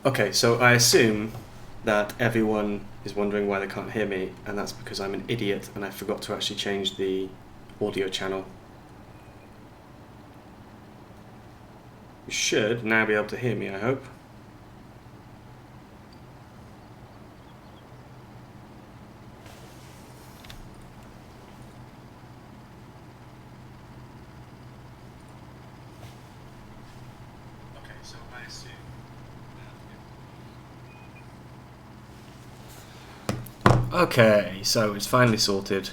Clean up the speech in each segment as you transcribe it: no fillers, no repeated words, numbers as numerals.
Okay, so I assume that everyone is wondering why they can't hear me, and that's because I'm an idiot and I forgot to actually change the audio channel. You should now be able to hear me, I hope. Okay, so it's finally sorted.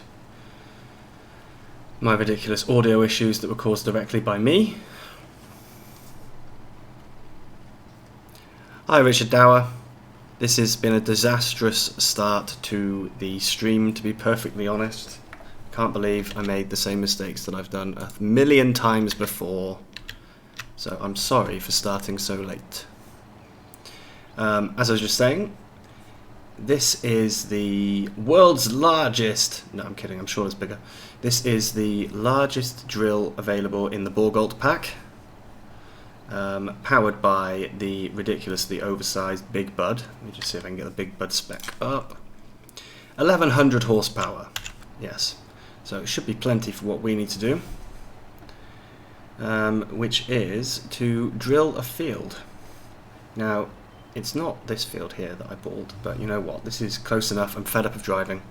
My ridiculous audio issues that were caused directly by me. Hi, Richard Dower. This has been a disastrous start to the stream, to be perfectly honest. Can't believe I made the same mistakes that I've done a million times before. So I'm sorry for starting so late. As I was just saying, this is the world's largest... No, I'm kidding, I'm sure it's bigger. This is the largest drill available in the Bourgault pack. Powered by the ridiculously oversized Big Bud. Let me just see if I can get the Big Bud spec up. 1100 horsepower. Yes. So it should be plenty for what we need to do. Which is to drill a field. Now, it's not this field here that I bought, but you know what? This is close enough. I'm fed up of driving.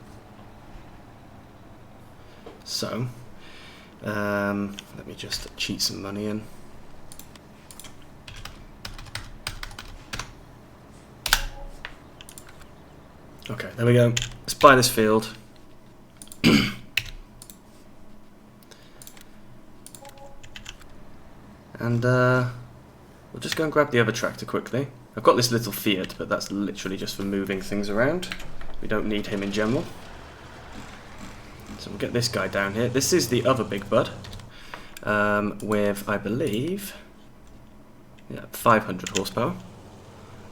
So, let me just cheat some money in. Okay, there we go. Let's buy this field. And we'll just go and grab the other tractor quickly. I've got this little Fiat, but that's literally just for moving things around. We don't need him in general. So we'll get this guy down here. This is the other Big Bud, with, I believe, 500 horsepower.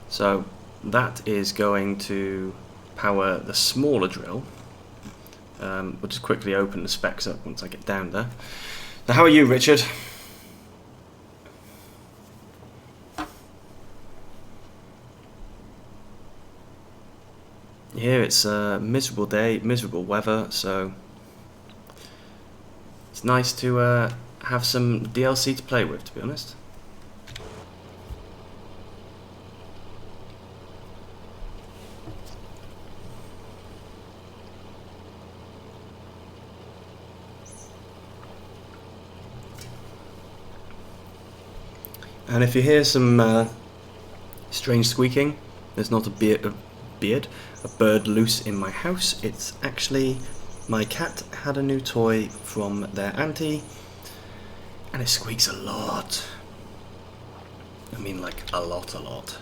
So that is going to power the smaller drill. We'll just quickly open the specs up once I get down there. So how are you, Richard? Here it's a miserable day, miserable weather, so it's nice to have some DLC to play with, to be honest. And if you hear some strange squeaking, there's not a bird loose in my house. It's actually my cat had a new toy from their auntie, and it squeaks a lot. I mean, like a lot.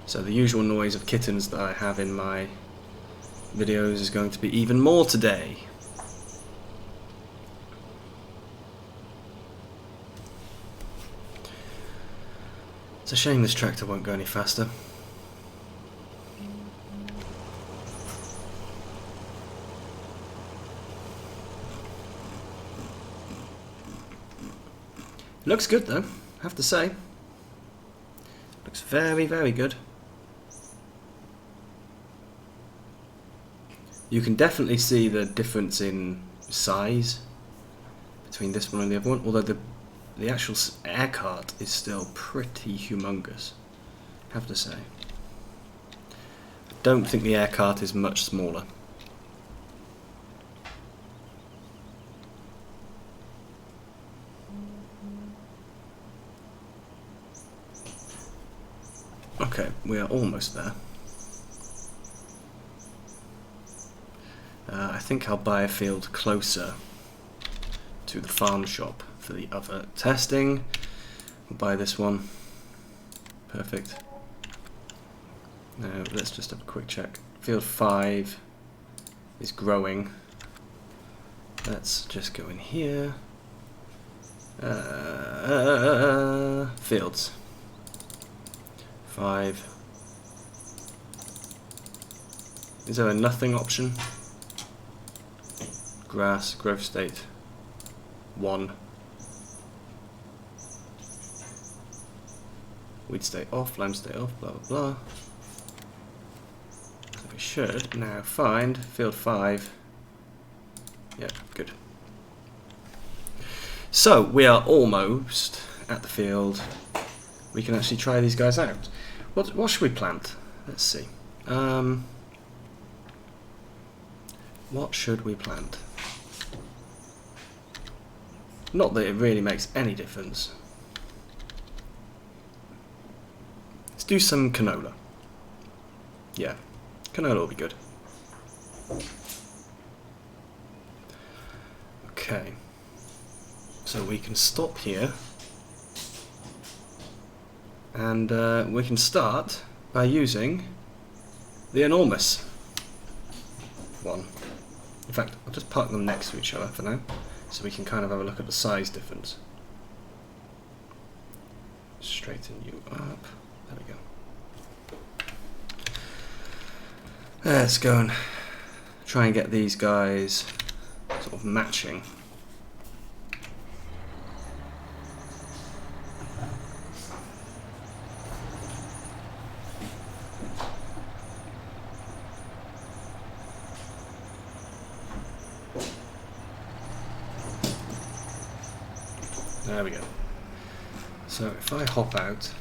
So the usual noise of kittens that I have in my videos is going to be even more today. It's a shame this tractor won't go any faster. Looks good though, I have to say. Looks very, very good. You can definitely see the difference in size between this one and the other one, although the actual air cart is still pretty humongous, I have to say. I don't think the air cart is much smaller. Okay, we are almost there. I think I'll buy a field closer to the farm shop for the other testing. We'll buy this one. Perfect. Now let's just have a quick check. Field 5 is growing. Let's just go in here. Fields. 5. Is there a nothing option? Grass, growth state. 1. we'd stay off, lime stay off, blah blah blah. So we should now find field 5. Yep, good. So we are almost at the field. We can actually try these guys out. What should we plant? Let's see. What should we plant? Not that it really makes any difference. Let's do some canola. Yeah, canola will be good. Okay. So we can stop here. And we can start by using the enormous one. In fact, I'll just park them next to each other for now, so we can kind of have a look at the size difference. Straighten you up. There we go. Let's go and try and get these guys sort of matching. There we go. So if I hop out,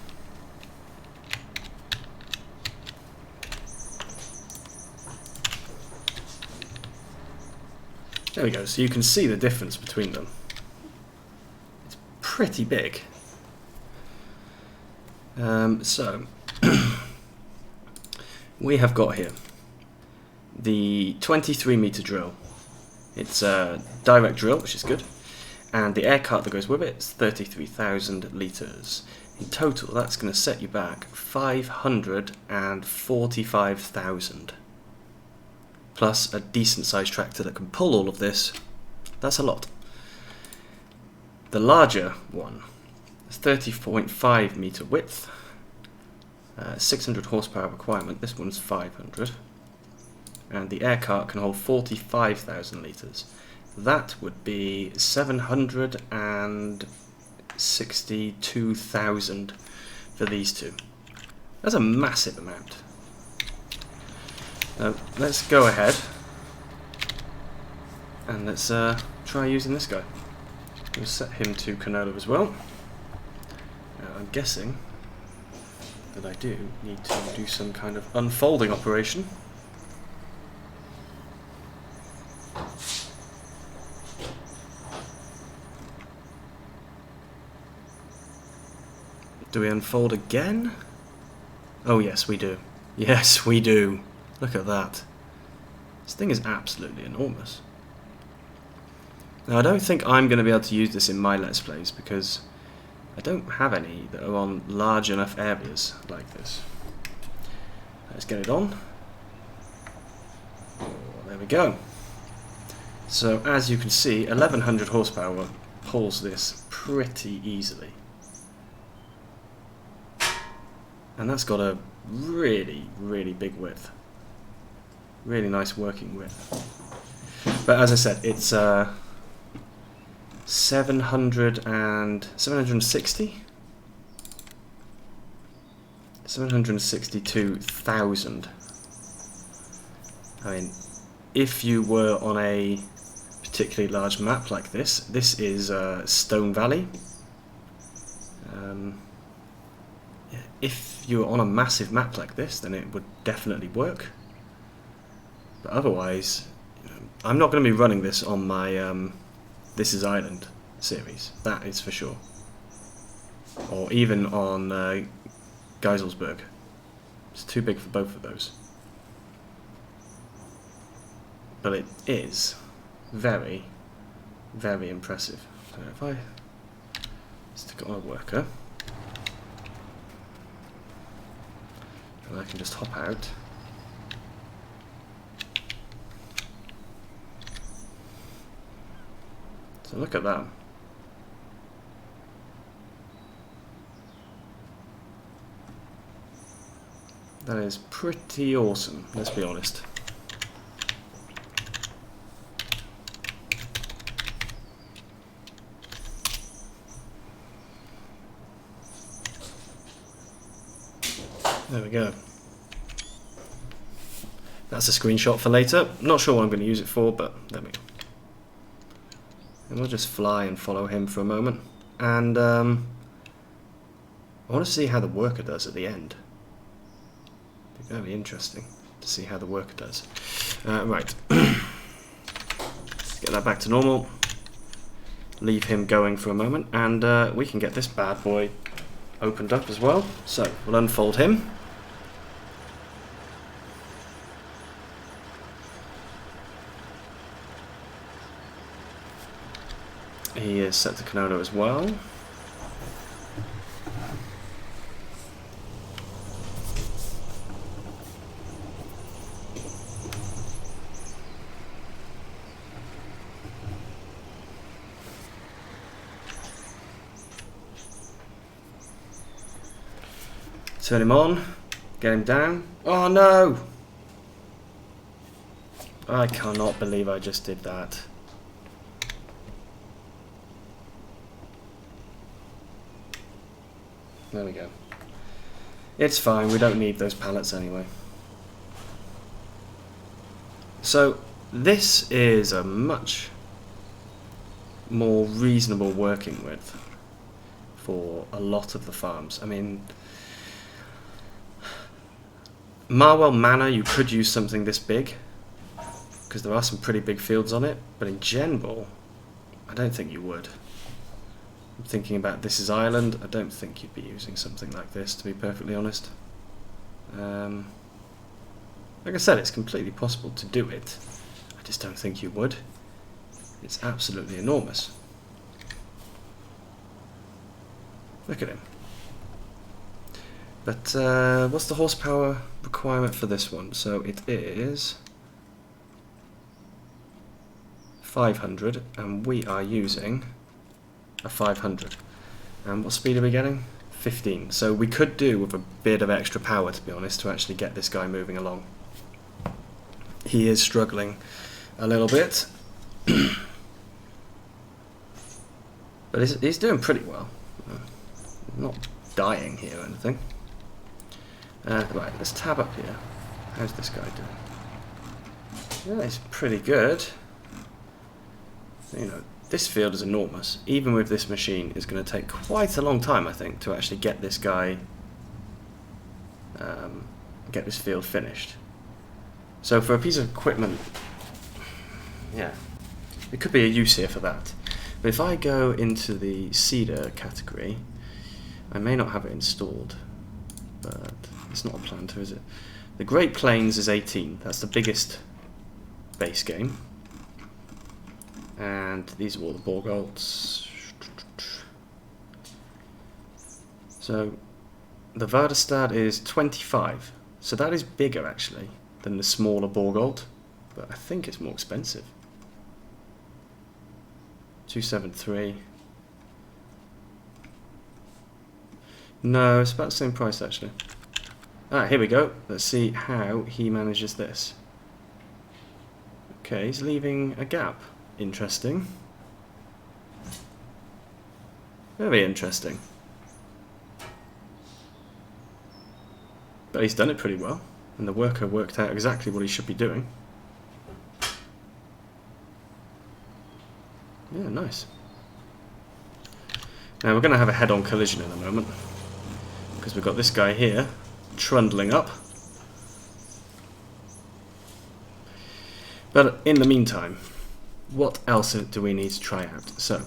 there we go. So you can see the difference between them. It's pretty big. So we have got here the 23-meter drill. It's a direct drill, which is good. And the air cart that goes with it is 33,000 litres. In total, that's going to set you back 545,000. Plus a decent sized tractor that can pull all of this. That's a lot. The larger one is 30.5 metre width. 600 horsepower requirement. This one's 500. And the air cart can hold 45,000 litres. That would be 762,000 for these two. That's a massive amount. Let's go ahead and let's try using this guy. We'll set him to canola as well. I'm guessing that I do need to do some kind of unfolding operation. Do we unfold again? Oh yes, we do. Yes, we do. Look at that. This thing is absolutely enormous. Now I don't think I'm going to be able to use this in my Let's Plays because I don't have any that are on large enough areas like this. Let's get it on. Oh, there we go. So as you can see, 1100 horsepower pulls this pretty easily. And that's got a really, really big width. Really nice working width. But as I said, it's 762,000. I mean, if you were on a particularly large map like this, this is Stone Valley. If you were on a massive map like this, then it would definitely work. But otherwise, I'm not going to be running this on my This Is Island series, that is for sure. Or even on Geiselsberg. It's too big for both of those. But it is very, very impressive. So if I stick it on a worker, and I can just hop out. So look at that. That is pretty awesome, let's be honest. There we go. That's a screenshot for later. Not sure what I'm going to use it for, but there we go. And we'll just fly and follow him for a moment. And I want to see how the worker does at the end. It'd be very interesting to see how the worker does. Right. Get that back to normal. Leave him going for a moment, and we can get this bad boy opened up as well. So we'll unfold him. He is set to Konoda as well. Turn him on, get him down. Oh no! I cannot believe I just did that. There we go. It's fine, we don't need those pallets anyway. So, this is a much more reasonable working width for a lot of the farms. I mean, Marwell Manor, you could use something this big, because there are some pretty big fields on it, but in general, I don't think you would. I'm thinking about This Is Ireland, I don't think you'd be using something like this, to be perfectly honest. Like I said, it's completely possible to do it, I just don't think you would. It's absolutely enormous. Look at him. But what's the horsepower requirement for this one? So it is 500, and we are using a 500. And what speed are we getting? 15. So we could do with a bit of extra power, to be honest, to actually get this guy moving along. He is struggling a little bit. But he's doing pretty well. Not dying here or anything. Right, let's tab up here. How's this guy doing? Yeah, he's pretty good. You know, this field is enormous. Even with this machine, it's going to take quite a long time, I think, to actually get this guy, get this field finished. So for a piece of equipment, yeah, it could be a use here for that. But if I go into the cedar category, I may not have it installed, but it's not a planter, is it? The Great Plains is 18. That's the biggest base game. And these are all the Bourgaults. So the Vardestad is 25. So that is bigger actually than the smaller Bourgault, but I think it's more expensive. 273. No, it's about the same price actually. Ah, here we go. Let's see how he manages this. Okay, he's leaving a gap. Interesting. Very interesting. But he's done it pretty well, and the worker worked out exactly what he should be doing. Yeah, nice. Now we're going to have a head-on collision in a moment, because we've got this guy here trundling up. But in the meantime, what else do we need to try out? So,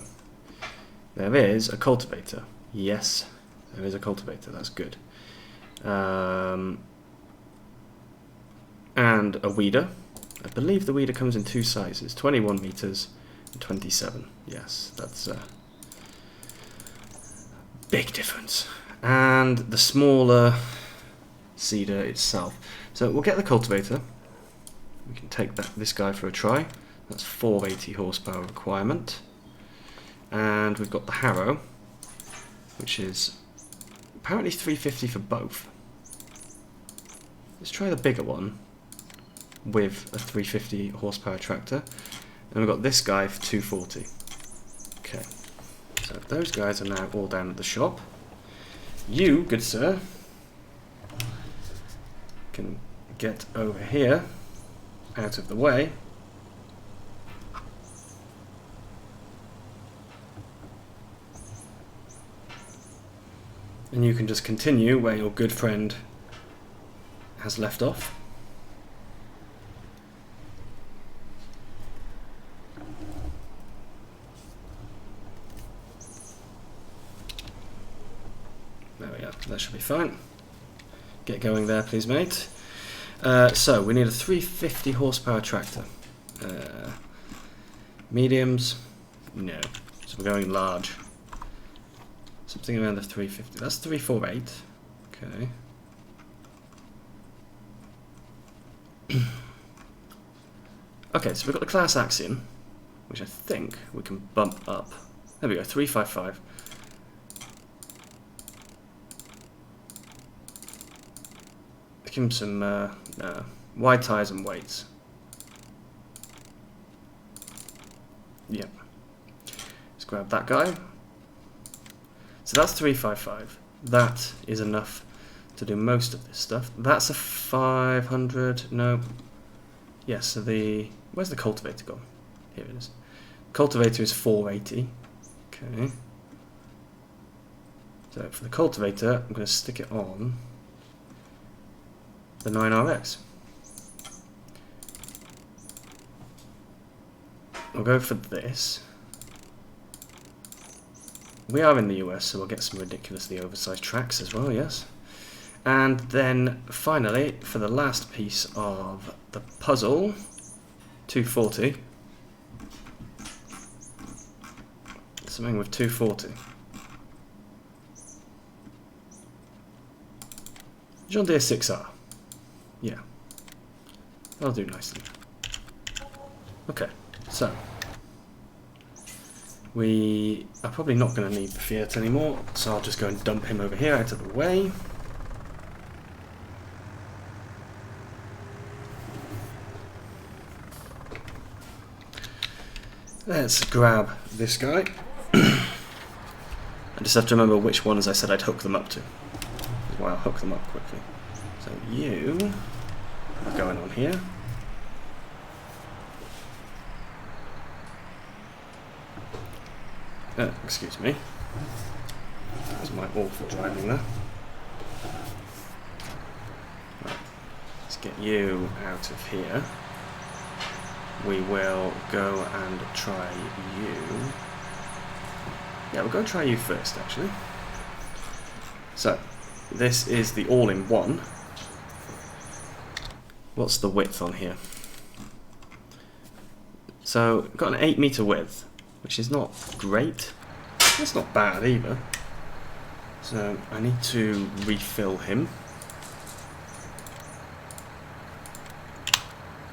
there is a cultivator. Yes, there is a cultivator, that's good. And a weeder. I believe the weeder comes in two sizes, 21 meters and 27. Yes, that's a big difference. And the smaller cedar itself. So we'll get the cultivator. We can take this guy for a try. That's 480 horsepower requirement. And we've got the harrow, which is apparently 350 for both. Let's try the bigger one with a 350 horsepower tractor. And we've got this guy for 240. Okay, so those guys are now all down at the shop. You, good sir, can get over here, out of the way. And you can just continue where your good friend has left off. There we are, that should be fine. Get going there, please, mate. So, we need a 350 horsepower tractor. Mediums? No. So we're going large. Something around the 350. That's 348. Okay. Okay, so we've got the class Axiom, which I think we can bump up. There we go, 355. Give him some wide tyres and weights. Yep. Let's grab that guy. So that's 355. That is enough to do most of this stuff. That's a 500. No. Yes, so the... Where's the cultivator gone? Here it is. Cultivator is 480. Okay. So for the cultivator, I'm going to stick it on the 9RX. I'll go for this. We are in the US, so we'll get some ridiculously oversized tracks as well, yes. And then, finally, for the last piece of the puzzle, 240. Something with 240. John Deere 6R. Yeah. That'll do nicely. Okay, so... We are probably not going to need the Fiat anymore, so I'll just go and dump him over here out of the way. Let's grab this guy. I just have to remember which ones I said I'd hook them up to. That's why I'll hook them up quickly. So you are going on here. Excuse me. That was my awful driving there. Right. Let's get you out of here. We will go and try you. Yeah, we'll go and try you first, actually. So, this is the all-in-one. What's the width on here? So, we've got an 8-meter width, which is not great. It's not bad either. So I need to refill him.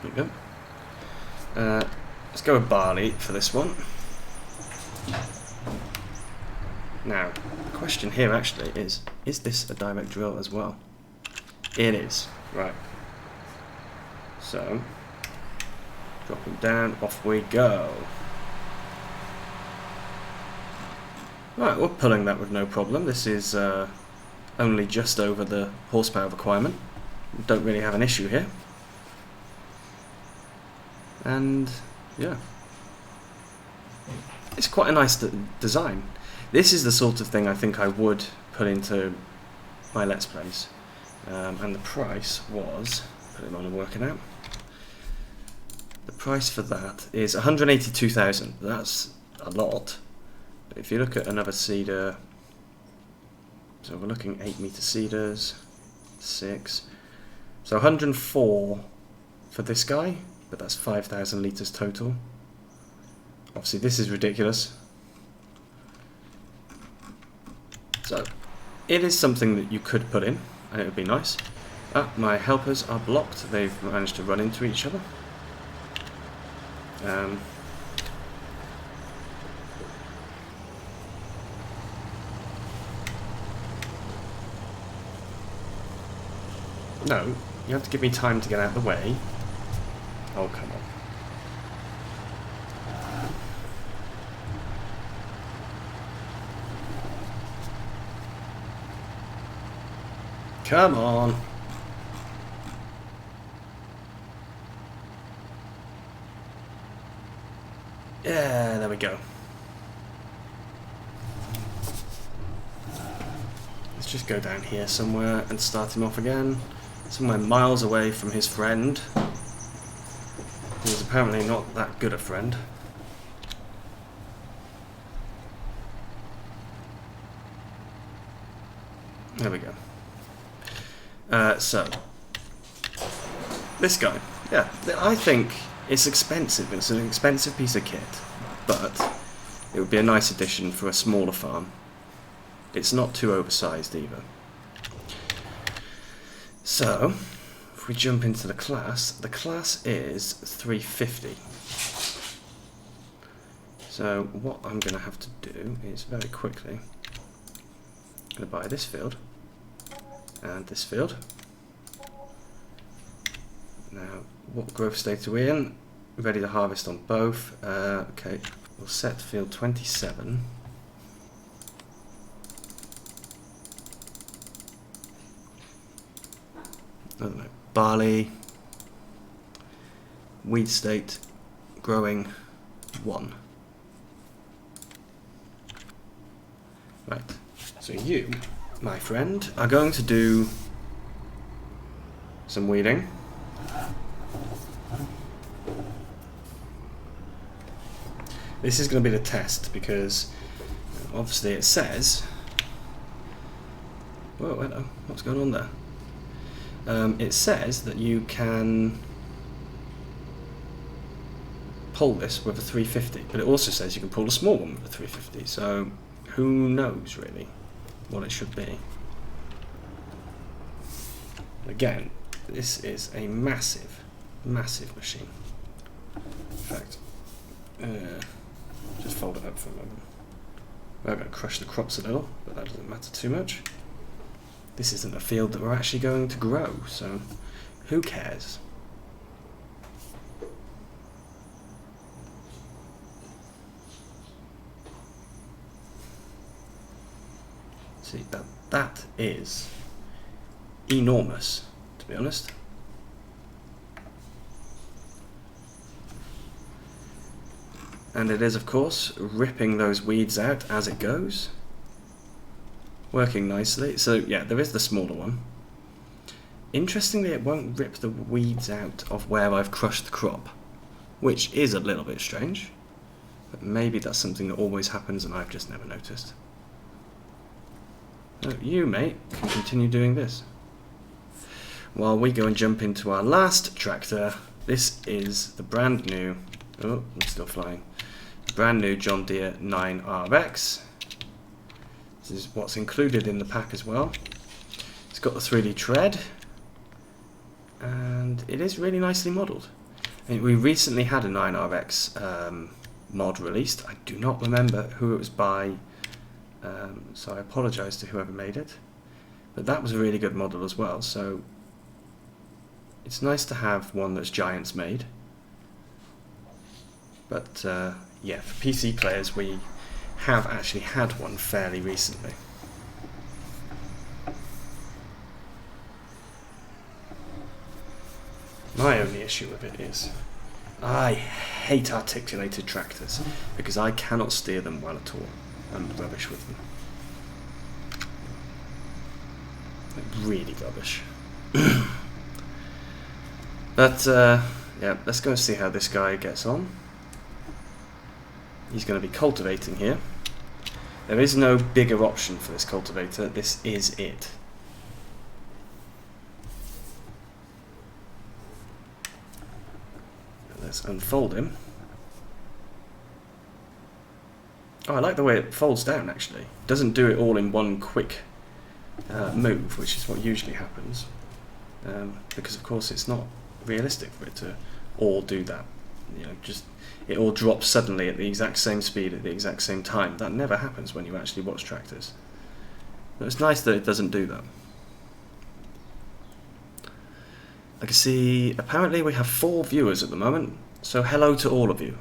There we go. Let's go with barley for this one. Now, the question here actually is this a direct drill as well? It is. Right. So, drop him down, off we go. Right, we're pulling that with no problem. This is only just over the horsepower requirement. Don't really have an issue here. And, yeah. It's quite a nice design. This is the sort of thing I think I would put into my Let's Plays. And the price was... Put it on and work it out. The price for that is 182,000. That's a lot. If you look at another seeder, so we're looking 8-meter seeders, 6. So 104 for this guy, but that's 5,000 litres total. Obviously this is ridiculous. So it is something that you could put in, and it would be nice. Ah, my helpers are blocked. They've managed to run into each other. No, you have to give me time to get out of the way. Oh, come on. Come on. Yeah, there we go. Let's just go down here somewhere and start him off again. Somewhere miles away from his friend. He's apparently not that good a friend. There we go. So, this guy. Yeah, I think it's expensive. It's an expensive piece of kit, but it would be a nice addition for a smaller farm. It's not too oversized either. So, if we jump into the class is 350. So what I'm going to have to do is very quickly, I'm going to buy this field and this field. Now, what growth state are we in? Ready to harvest on both. Okay, we'll set field 27. I don't know, barley, weed state, growing 1. Right, so you, my friend, are going to do some weeding. This is going to be the test because obviously it says, whoa, hello, what's going on there? It says that you can pull this with a 350, but it also says you can pull a small one with a 350, so who knows really what it should be. Again, this is a massive, massive machine. In fact, just fold it up for a moment. We're going to crush the crops a little, but that doesn't matter too much. This isn't a field that we're actually going to grow, so who cares? See, that is enormous, to be honest. And it is, of course, ripping those weeds out as it goes. Working nicely. So yeah, there is the smaller one. Interestingly, it won't rip the weeds out of where I've crushed the crop, which is a little bit strange. But maybe that's something that always happens and I've just never noticed. So you, mate, can continue doing this. While we go and jump into our last tractor. This is the brand new, oh, I'm still flying, brand new John Deere 9RX. This is what's included in the pack as well. It's got the 3D tread, and it is really nicely modelled. I mean, we recently had a 9RX mod released. I do not remember who it was by, so I apologise to whoever made it. But that was a really good model as well, so it's nice to have one that's Giants made. But yeah, for PC players we have actually had one fairly recently. My only issue with it is I hate articulated tractors because I cannot steer them well at all. I'm rubbish with them. Like, really rubbish. But yeah, let's go and see how this guy gets on. He's going to be cultivating here. There is no bigger option for this cultivator. This is it. Let's unfold him. Oh, I like the way it folds down actually. It doesn't do it all in one quick move, which is what usually happens. Because of course it's not realistic for it to all do that. You know, just it all drops suddenly at the exact same speed at the exact same time. That never happens when you actually watch tractors. But it's nice that it doesn't do that. I can see apparently we have 4 viewers at the moment, so hello to all of you.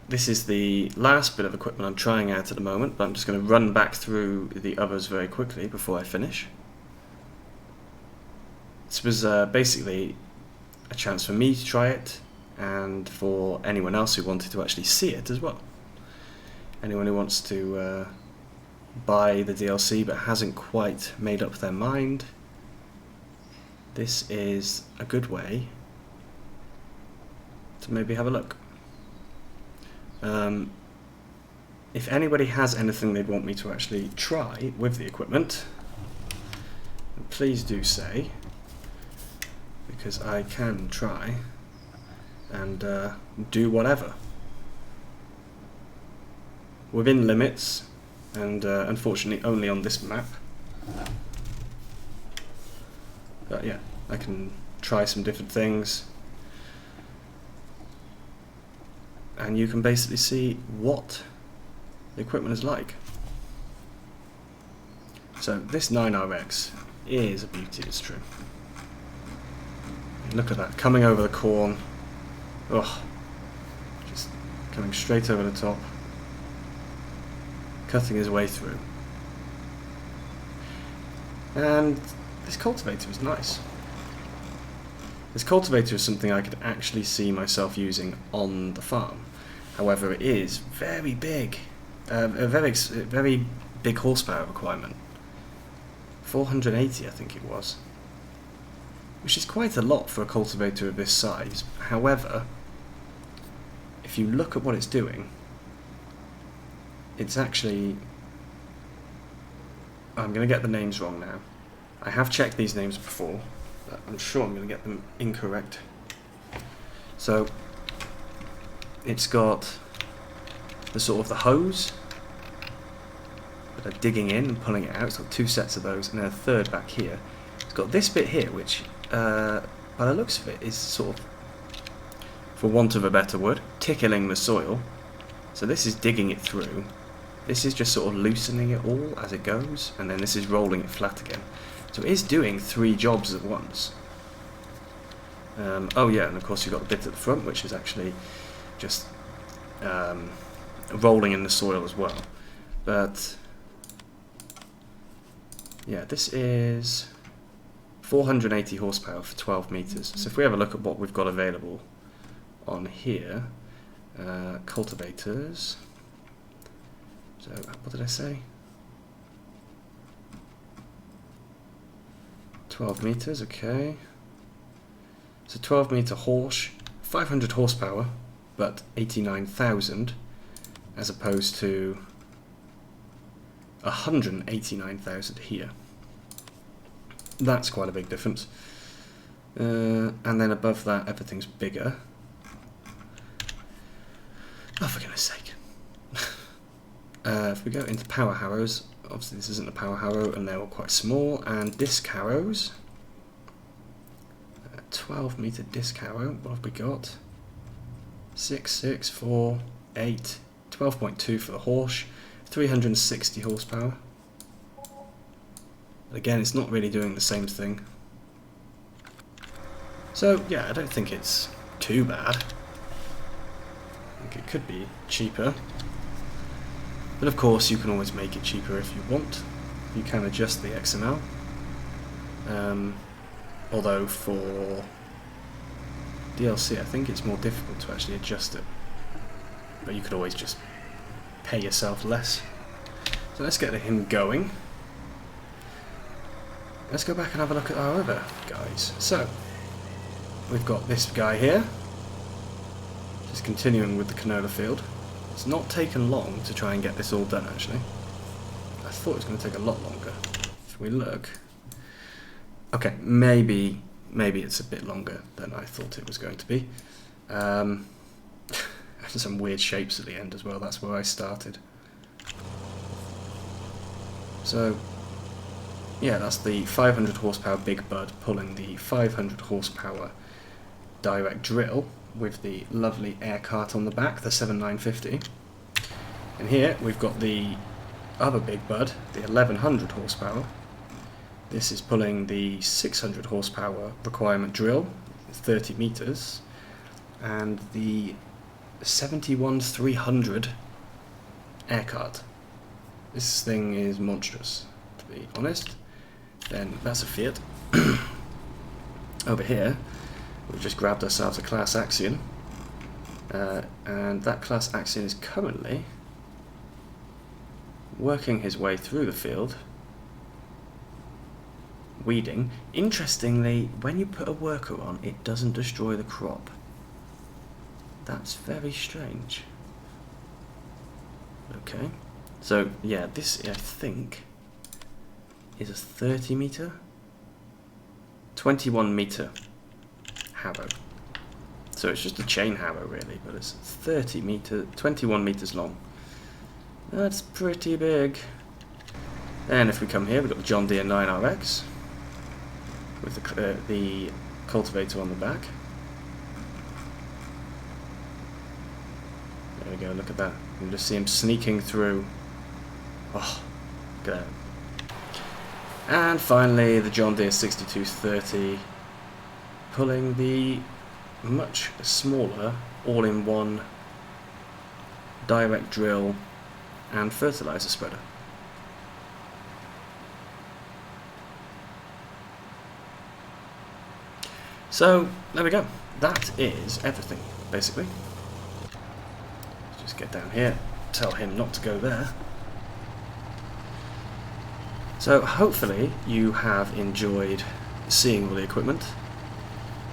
This is the last bit of equipment I'm trying out at the moment, but I'm just going to run back through the others very quickly before I finish. This was basically a chance for me to try it, and for anyone else who wanted to actually see it as well. Anyone who wants to buy the DLC but hasn't quite made up their mind, this is a good way to maybe have a look. If anybody has anything they'd want me to actually try with the equipment, please do say, because I can try and do whatever within limits, and unfortunately only on this map. But yeah, I can try some different things, and you can basically see what the equipment is like. So this 9RX is a beauty, it's true. Look at that, coming over the corn. Ugh. Just coming straight over the top. Cutting his way through. And this cultivator is nice. This cultivator is something I could actually see myself using on the farm. However, it is very big. A very big horsepower requirement. 480, I think it was. Which is quite a lot for a cultivator of this size. However, if you look at what it's doing, it's actually... I'm going to get the names wrong now. I have checked these names before, but I'm sure I'm going to get them incorrect. So, it's got the sort of the hose that are digging in and pulling it out. It's got two sets of those, and then a third back here. It's got this bit here, which, by the looks of it, is sort of, for want of a better word, tickling the soil. So this is digging it through. This is just sort of loosening it all as it goes, and then this is rolling it flat again. So it is doing 3 jobs at once. Oh yeah, and of course you've got the bit at the front, which is actually just rolling in the soil as well. But yeah, this is 480 horsepower for 12 meters. So if we have a look at what we've got available on here, cultivators. So what did I say? 12 meters, okay. So 12 meter horse, 500 horsepower, but 89,000, as opposed to 189,000 here. That's quite a big difference. And then above that, everything's bigger. Oh, for goodness sake. If we go into power harrows, obviously this isn't a power harrow, and they're all quite small. And disc harrows, 12 meter disc harrow, what have we got? 6, 6, 4, 8, 12.2 for the horse, 360 horsepower. Again, it's not really doing the same thing. So yeah, I don't think it's too bad. I think it could be cheaper. But of course, you can always make it cheaper if you want. You can adjust the XML. Although for DLC, I think it's more difficult to actually adjust it. But you could always just pay yourself less. So let's get him going. Let's go back and have a look at our other guys. So, we've got this guy here. Just continuing with the canola field. It's not taken long to try and get this all done, actually. I thought it was going to take a lot longer. If we look... Okay, maybe it's a bit longer than I thought it was going to be. Some weird shapes at the end as well, that's where I started. So, yeah, that's the 500 horsepower Big Bud pulling the 500 horsepower direct drill with the lovely air cart on the back, the 7950. And here we've got the other Big Bud, the 1100 horsepower. This is pulling the 600 horsepower requirement drill, 30 meters, and the 71-300 air cart. This thing is monstrous, to be honest. Then that's a Fiat. Over here, we've just grabbed ourselves a Class Axion, and that class Axion is currently working his way through the field, weeding. Interestingly, when you put a worker on, it doesn't destroy the crop. That's very strange. Okay, so yeah, this I think is a 30 meter, 21 meter harrow. So it's just a chain harrow really, but it's 21 meters long. That's pretty big. And if we come here, we've got the John Deere 9RX with the cultivator on the back. There we go, look at that. You can just see him sneaking through. Oh, look at that. And finally, the John Deere 6230 pulling the much smaller all-in-one direct drill and fertilizer spreader. So there we go. That is everything, basically. Let's just get down here, tell him not to go there. So hopefully you have enjoyed seeing all the equipment.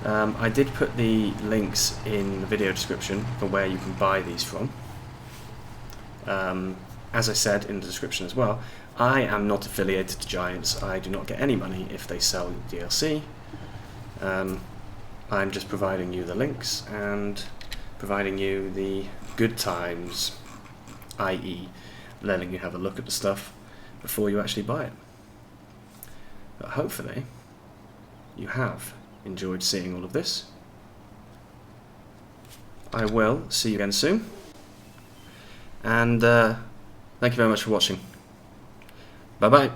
I did put the links in the video description for where you can buy these from. As I said in the description as well, I am not affiliated to Giants. I do not get any money if they sell DLC. I'm just providing you the links and providing you the good times, i.e. letting you have a look at the stuff before you actually buy it. But hopefully you have enjoyed seeing all of this. I will see you again soon, and thank you very much for watching. Bye bye.